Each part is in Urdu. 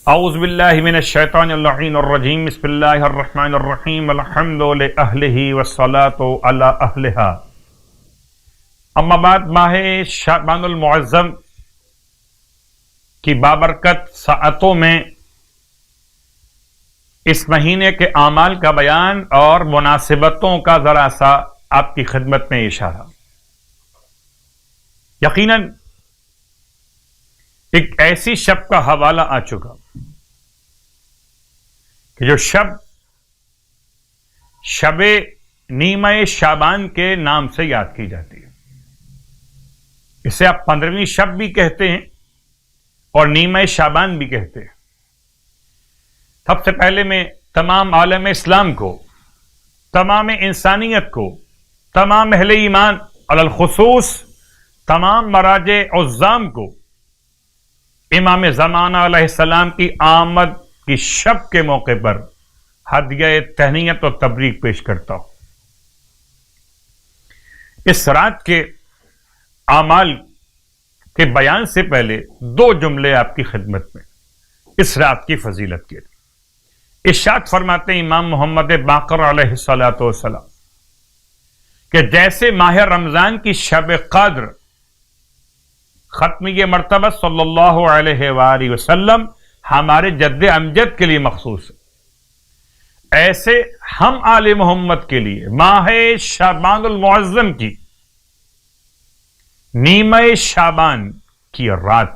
اعوذ باللہ من الشیطان اللعین الرجیم بسم اللہ الرحمن الرحیم الحمد لأہلہ والصلاة علی اہلہا اما بعد ماہ شعبان المعظم کی بابرکت ساعتوں میں اس مہینے کے اعمال کا بیان اور مناسبتوں کا ذرا سا آپ کی خدمت میں اشارہ. یقیناً ایک ایسی شب کا حوالہ آ چکا کہ جو شب نیمہ شعبان کے نام سے یاد کی جاتی ہے. اسے آپ 15ویں شب بھی کہتے ہیں اور نیمہ شعبان بھی کہتے ہیں. سب سے پہلے میں تمام عالم اسلام کو، تمام انسانیت کو، تمام اہل ایمان علی الخصوص تمام مراجع عظام کو امام زمانہ علیہ السلام کی آمد کی شب کے موقع پر ہدیہ تہنیت اور تبریک پیش کرتا ہوں. اس رات کے اعمال کے بیان سے پہلے دو جملے آپ کی خدمت میں اس رات کی فضیلت کے. ارشاد فرماتے ہیں امام محمد باقر علیہ الصلوۃ والسلام کہ جیسے ماہ رمضان کی شب قدر ختمی مرتبہ صلی اللہ علیہ وآلہ وسلم ہمارے جد امجد کے لیے مخصوص ہے، ایسے ہم آل محمد کے لیے ماہ شعبان المعظم کی نیمہ شعبان کی رات،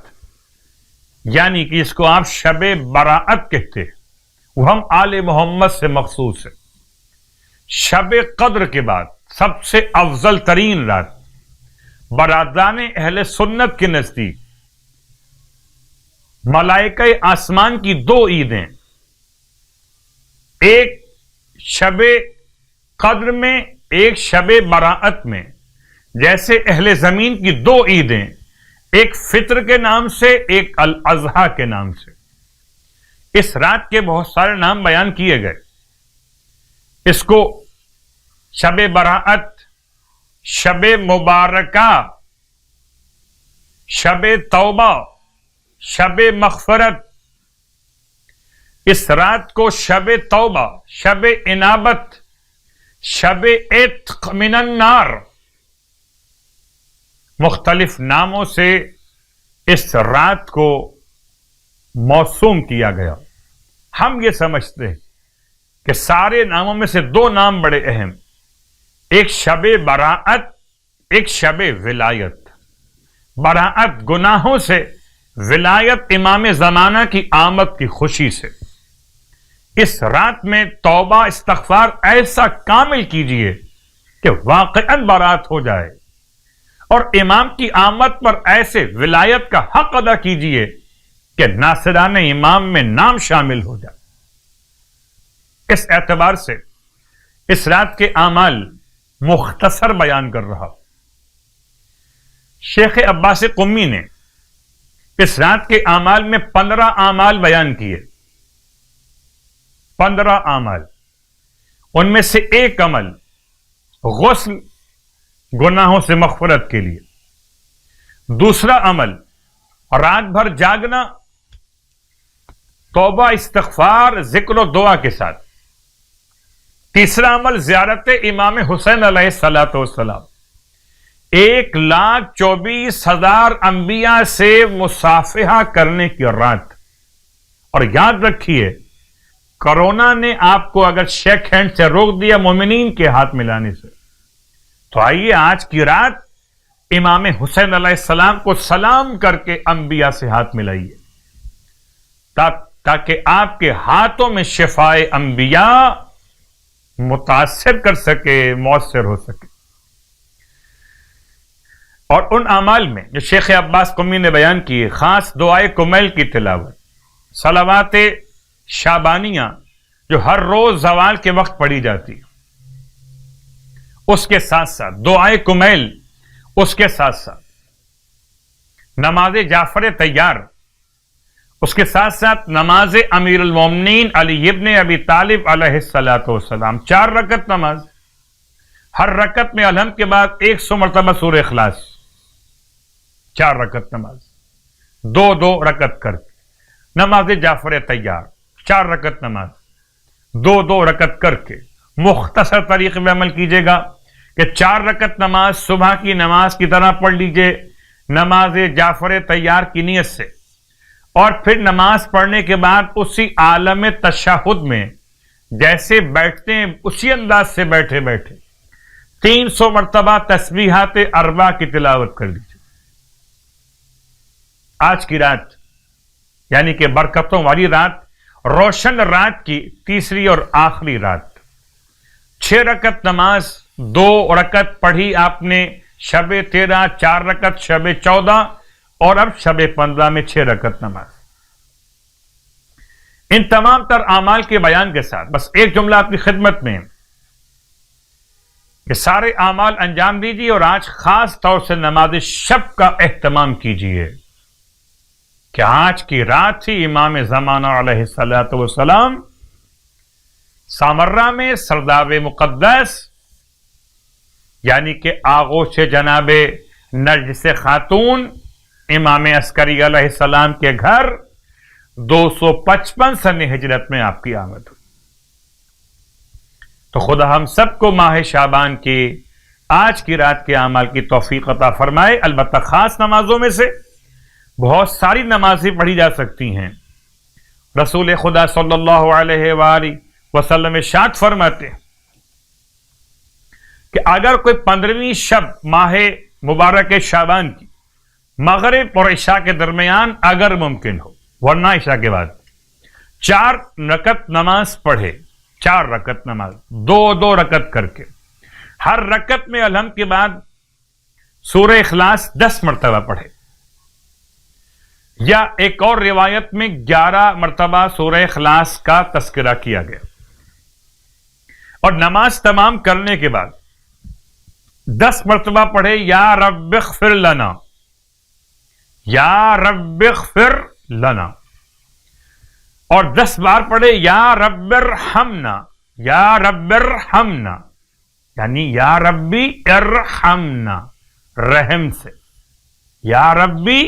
یعنی کہ اس کو آپ شب براءت کہتے ہیں، وہ ہم آل محمد سے مخصوص ہے. شب قدر کے بعد سب سے افضل ترین رات برادران اہل سنت کے نزدیک ملائکہ آسمان کی دو عیدیں، ایک شب قدر میں ایک شب براءت میں، جیسے اہل زمین کی دو عیدیں، ایک فطر کے نام سے ایک الاضحیٰ کے نام سے. اس رات کے بہت سارے نام بیان کیے گئے. اس کو شب براءت، شب مبارکہ، شب توبہ، شب مغفرت. اس رات کو شب توبہ، شب انابت، شب عتق من النار، مختلف ناموں سے اس رات کو موسوم کیا گیا. ہم یہ سمجھتے ہیں کہ سارے ناموں میں سے دو نام بڑے اہم، ایک شب براءت، ایک شب ولایت. براءت گناہوں سے، ولایت امام زمانہ کی آمد کی خوشی سے. اس رات میں توبہ استغفار ایسا کامل کیجئے کہ واقعاً برات ہو جائے، اور امام کی آمد پر ایسے ولایت کا حق ادا کیجئے کہ ناصران امام میں نام شامل ہو جائے. اس اعتبار سے اس رات کے اعمال مختصر بیان کر رہا. شیخ عباس قمی نے اس رات کے اعمال میں 15 اعمال بیان کیے. 15 اعمال، ان میں سے ایک عمل غسل گناہوں سے مغفرت کے لیے، دوسرا عمل رات بھر جاگنا توبہ استغفار ذکر و دعا کے ساتھ، تیسرا عمل زیارت امام حسین علیہ السلام، 1,24,000 انبیاء سے مصافحہ کرنے کی رات. اور یاد رکھیے، کرونا نے آپ کو اگر شیک ہینڈ سے روک دیا مومنین کے ہاتھ ملانے سے، تو آئیے آج کی رات امام حسین علیہ السلام کو سلام کر کے انبیاء سے ہاتھ ملائیے، تاکہ آپ کے ہاتھوں میں شفائے انبیاء متاثر کر سکے، مؤثر ہو سکے. اور ان اعمال میں جو شیخ عباس قمی نے بیان کیے، خاص دعائے کمیل کی تلاوت، صلوات شعبانیہ جو ہر روز زوال کے وقت پڑھی جاتی، اس کے ساتھ ساتھ دعائے کمیل، اس کے ساتھ ساتھ نماز جعفر تیار، اس کے ساتھ ساتھ نماز امیر المومنین علی ابن ابی طالب علیہ السلام، 4 رکعت نماز، ہر رکعت میں الحمد کے بعد 100 مرتبہ سورہ اخلاص، 4 رکعت نماز، 2 رکعت کر کے نماز جعفر تیار 4 رکعت نماز 2 رکعت کر کے مختصر طریقے میں عمل کیجیے گا کہ 4 رکعت نماز صبح کی نماز کی طرح پڑھ لیجئے نماز جعفر تیار کی نیت سے، اور پھر نماز پڑھنے کے بعد اسی عالم تشہد میں جیسے بیٹھتے ہیں اسی انداز سے بیٹھے بیٹھے 300 مرتبہ تسبیحات 4 کی تلاوت کر لیجیے۔ آج کی رات یعنی کہ برکتوں والی رات، روشن رات کی تیسری اور آخری رات، 6 رکعت نماز 2 رکعت پڑھی آپ نے شب 13، 4 رکعت شب 14 اور اب شب 15 میں 6 رکعت نماز۔ ان تمام تر اعمال کے بیان کے ساتھ بس ایک جملہ آپ کی خدمت میں کہ سارے اعمال انجام دیجیے اور آج خاص طور سے نماز شب کا اہتمام کیجیے کہ آج کی رات ہی امام زمانہ علیہ الصلوۃ والسلام سامرہ میں سرداب مقدس یعنی کہ آغوش جناب نرجس خاتون امام عسکری علیہ السلام کے گھر 255 سن ہجرت میں آپ کی آمد ہوئی۔ تو خدا ہم سب کو ماہ شعبان کی آج کی رات کے اعمال کی توفیق عطا فرمائے۔ البتہ خاص نمازوں میں سے بہت ساری نمازیں پڑھی جا سکتی ہیں۔ رسول خدا صلی اللہ علیہ وآلہ وسلم ارشاد فرماتے ہیں کہ اگر کوئی 15ویں شب ماہ مبارک شعبان کی مغرب اور عشاء کے درمیان اگر ممکن ہو، ورنہ عشاء کے بعد 4 رکعت نماز پڑھے، 4 رکعت نماز 2 رکعت کر کے، ہر رکعت میں الحمد کے بعد سورہ اخلاص 10 مرتبہ پڑھے، یا ایک اور روایت میں 11 مرتبہ سورہ اخلاص کا تذکرہ کیا گیا، اور نماز تمام کرنے کے بعد 10 مرتبہ پڑھے یا رب اغفر لنا، یا رب اغفر لنا، اور 10 بار پڑھے یا رب ارحمنا، یا رب ارحمنا، یعنی یا ربی ارحمنا، رحم سے، یا ربی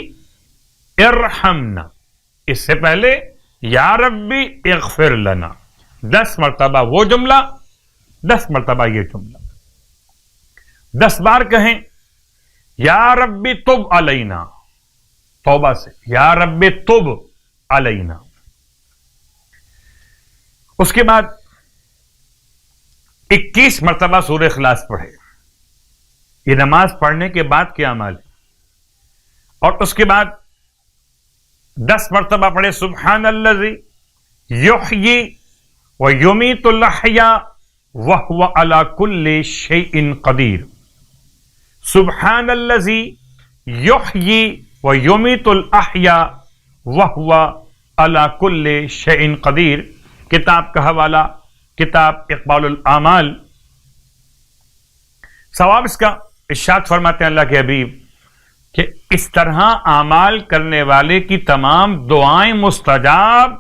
ارحمنا، اس سے پہلے یا ربی اغفر لنا، 10 مرتبہ وہ جملہ، 10 مرتبہ یہ جملہ، 10 بار کہیں یا ربی تب علینا، توبہ سے، یا ربی تب علینا۔ اس کے بعد 21 مرتبہ سورہ اخلاص پڑھے۔ یہ نماز پڑھنے کے بعد کیا عمل ہے؟ اور اس کے بعد 10 مرتبہ پڑھے سبحان الذی یحیی و یمیت الاحیاء وہو علی کل شیء قدیر، سبحان الذی یحیی و یمیت الاحیاء وہو علی کل شیء قدیر۔ کتاب کا حوالہ کتاب اقبال الاعمال۔ ثواب اس کا ارشاد فرماتے ہیں اللہ کے حبیب کہ اس طرح اعمال کرنے والے کی تمام دعائیں مستجاب،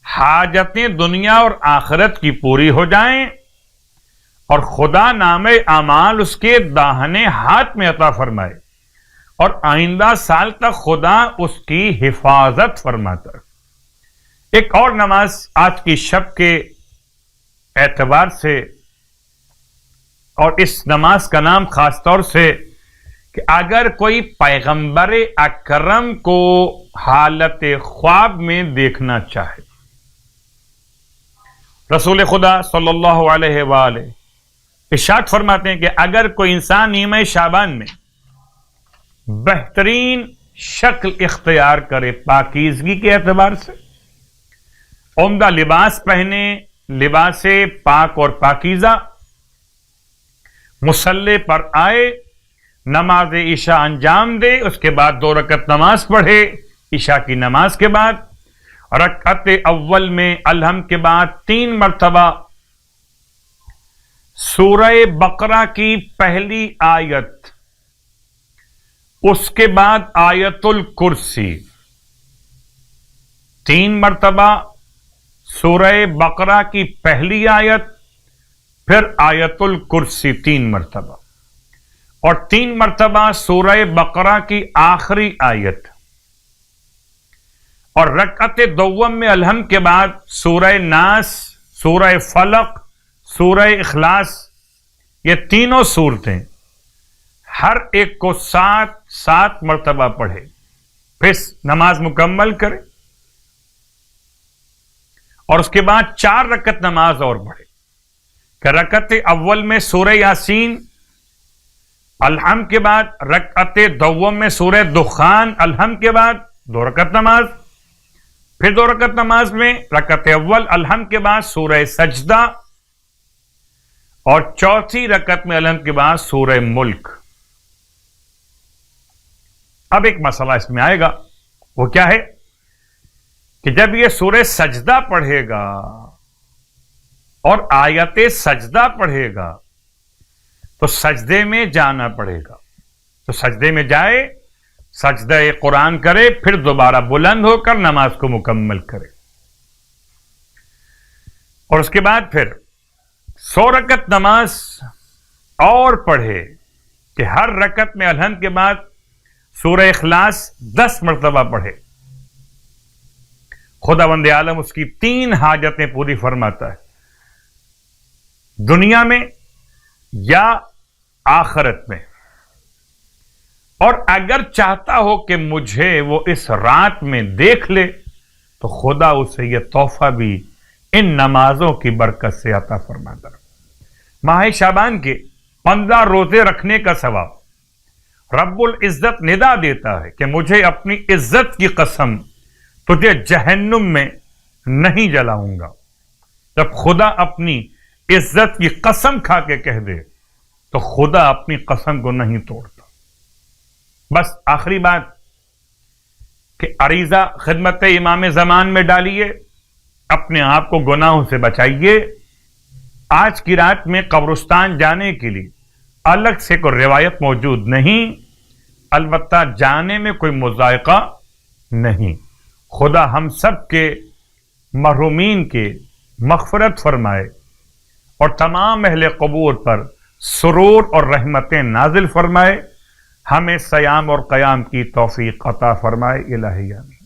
حاجتیں دنیا اور آخرت کی پوری ہو جائیں، اور خدا نام اعمال اس کے داہنے ہاتھ میں عطا فرمائے، اور آئندہ سال تک خدا اس کی حفاظت فرماتا ہے۔ ایک اور نماز آج کی شب کے اعتبار سے، اور اس نماز کا نام خاص طور سے کہ اگر کوئی پیغمبر اکرم کو حالت خواب میں دیکھنا چاہے، رسول خدا صلی اللہ علیہ وآلہ ارشاد فرماتے ہیں کہ اگر کوئی انسان نیمہ شعبان میں بہترین شکل اختیار کرے پاکیزگی کے اعتبار سے، عمدہ لباس پہنے، لباس پاک اور پاکیزہ، مصلی پر آئے، نماز عشاء انجام دے، اس کے بعد 2 رکعت نماز پڑھے عشاء کی نماز کے بعد، رکعت اول میں الحمد کے بعد 3 مرتبہ سورہ بقرہ کی پہلی آیت، اس کے بعد آیت الکرسی، 3 مرتبہ سورہ بقرہ کی پہلی آیت، پھر آیت الکرسی 3 مرتبہ، اور 3 مرتبہ سورہ بقرہ کی آخری آیت، اور رکعت دوم میں الحمد کے بعد سورہ ناس، سورہ فلق، سورہ اخلاص، یہ تینوں صورتیں ہر ایک کو 7 مرتبہ پڑھے، پھر نماز مکمل کرے، اور اس کے بعد 4 رکعت نماز اور پڑھے کہ رکعت اول میں سورہ یاسین، الحمد کے بعد رکعت دوم میں سورہ دخان، الحمد کے بعد 2 رکعت نماز، پھر 2 رکعت نماز میں رکعت اول الحمد کے بعد سورہ سجدہ، اور چوتھی رکعت میں الحمد کے بعد سورہ ملک۔ اب ایک مسئلہ اس میں آئے گا، وہ کیا ہے کہ جب یہ سورہ سجدہ پڑھے گا اور آیت سجدہ پڑھے گا تو سجدے میں جانا پڑے گا، تو سجدے میں جائے، سجدہ قرآن کرے، پھر دوبارہ بلند ہو کر نماز کو مکمل کرے، اور اس کے بعد پھر 100 رکعت نماز اور پڑھے کہ ہر رکعت میں الحمد کے بعد سورہ اخلاص 10 مرتبہ پڑھے۔ خداوند عالم اس کی 3 حاجتیں پوری فرماتا ہے، دنیا میں یا آخرت میں، اور اگر چاہتا ہو کہ مجھے وہ اس رات میں دیکھ لے تو خدا اسے یہ تحفہ بھی ان نمازوں کی برکت سے عطا فرماتا ہے۔ ماہ شعبان کے 15 روزے رکھنے کا ثواب رب العزت ندا دیتا ہے کہ مجھے اپنی عزت کی قسم تجھے جہنم میں نہیں جلاؤں گا۔ جب خدا اپنی عزت کی قسم کھا کے کہہ دے تو خدا اپنی قسم کو نہیں توڑتا۔ بس آخری بات کہ عریضہ خدمت امام زمان میں ڈالیے، اپنے آپ کو گناہوں سے بچائیے۔ آج کی رات میں قبرستان جانے کے لیے الگ سے کوئی روایت موجود نہیں، البتہ جانے میں کوئی مذائقہ نہیں۔ خدا ہم سب کے محرومین کے مغفرت فرمائے اور تمام اہل قبور پر سرور اور رحمتیں نازل فرمائے، ہمیں صیام اور قیام کی توفیق عطا فرمائے۔ الہی آمین۔